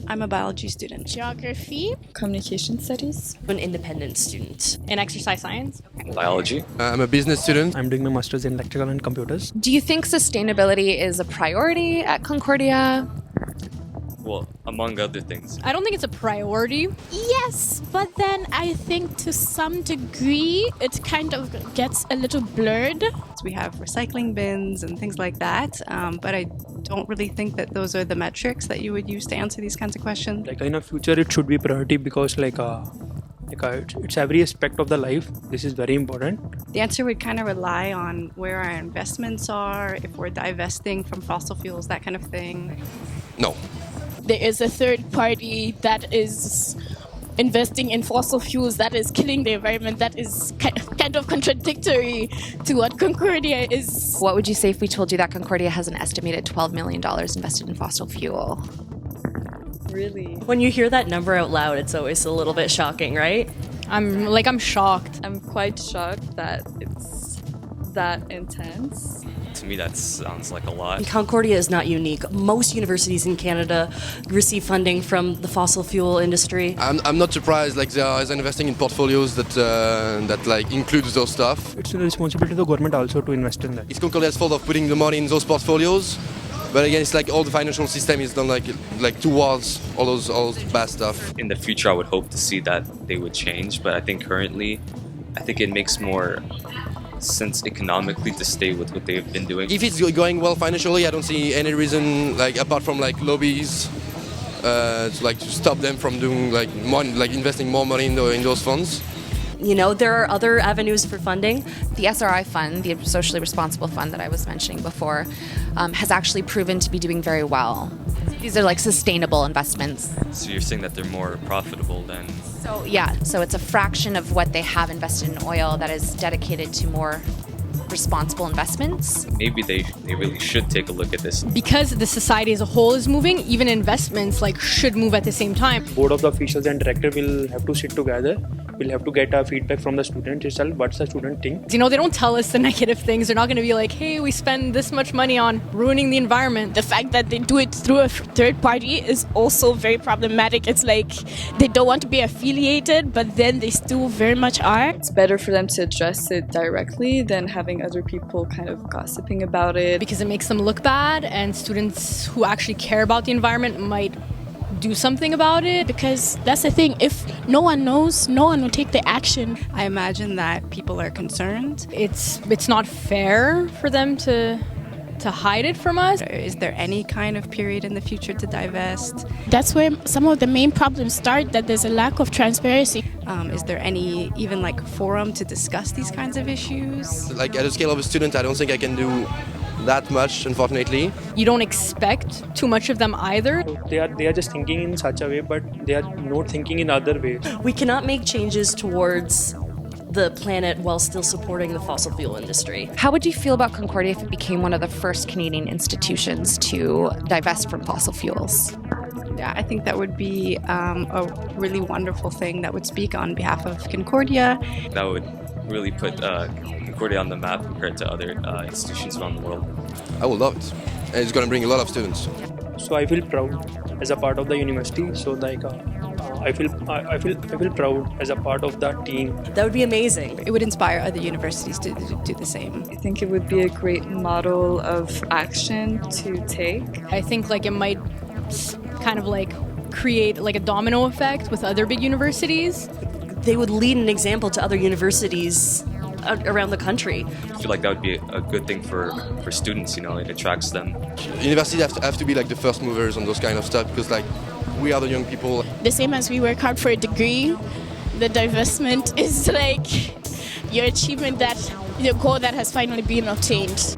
I'm a biology student. Geography. Communication studies. An independent student. In exercise science. Biology. I'm a business student. I'm doing my master's in electrical and computers. Do you think sustainability is a priority at Concordia? Well, among other things. I don't think it's a priority. Yes, but then I think to some degree it kind of gets a little blurred. We have recycling bins and things like that, but I don't really think that those are the metrics that you would use to answer these kinds of questions. Like in the future, it should be priority because it's every aspect of the life. This is very important. The answer would kind of rely on where our investments are, if we're divesting from fossil fuels, that kind of thing. No. There is a third party that is investing in fossil fuels, that is killing the environment, that is kind of contradictory to what Concordia is. What would you say if we told you that Concordia has an estimated $12 million invested in fossil fuel? Really? When you hear that number out loud, it's always a little bit shocking, right? I'm shocked. I'm quite shocked that it's that intense. To me, that sounds like a lot. Concordia is not unique. Most universities in Canada receive funding from the fossil fuel industry. I'm not surprised. Like they are investing in portfolios that like includes those stuff. It's the responsibility of the government also to invest in that. It's Concordia's fault of putting the money in those portfolios. But again, it's like all the financial system is done like towards all those bad stuff. In the future, I would hope to see that they would change, but I think currently, it makes more sense economically to stay with what they've been doing. If it's going well financially, I don't see any reason, like apart from like lobbies, to stop them from doing investing more money in those funds. You know, there are other avenues for funding. The SRI fund, the socially responsible fund that I was mentioning before, has actually proven to be doing very well. These are like sustainable investments. So you're saying that they're more profitable than... So it's a fraction of what they have invested in oil that is dedicated to more responsible investments. Maybe they really should take a look at this. Because the society as a whole is moving, even investments should move at the same time. Board of the officials and director will have to sit together. We'll have to get feedback from the student itself. What's the student think? You know, they don't tell us the negative things. They're not going to be like, hey, we spend this much money on ruining the environment. The fact that they do it through a third party is also very problematic. It's like they don't want to be affiliated, but then they still very much are. It's better for them to address it directly than having other people kind of gossiping about it. Because it makes them look bad, and students who actually care about the environment might do something about it. Because that's the thing, if no one knows, no one will take the action. I imagine that people are concerned. It's not fair for them to hide it from us. Is there any kind of period in the future to divest? That's where some of the main problems start, that there's a lack of transparency. Is there any even forum to discuss these kinds of issues? Like at the scale of a student, I don't think I can do that much, unfortunately. You don't expect too much of them either. They are just thinking in such a way, but they are not thinking in other ways. We cannot make changes towards the planet while still supporting the fossil fuel industry. How would you feel about Concordia if it became one of the first Canadian institutions to divest from fossil fuels? Yeah, I think that would be a really wonderful thing that would speak on behalf of Concordia. That would really put Concordia on the map compared to other institutions around the world. I would love it. And it's going to bring a lot of students. So I feel proud as a part of the university. So I feel proud as a part of that team. That would be amazing. It would inspire other universities to do the same. I think it would be a great model of action to take. I think it might kind of create a domino effect with other big universities. They would lead an example to other universities around the country. I feel like that would be a good thing for students, it attracts them. Universities have to be the first movers on those kind of stuff because we are the young people. The same as we work hard for a degree, the divestment is your achievement, that your goal that has finally been obtained.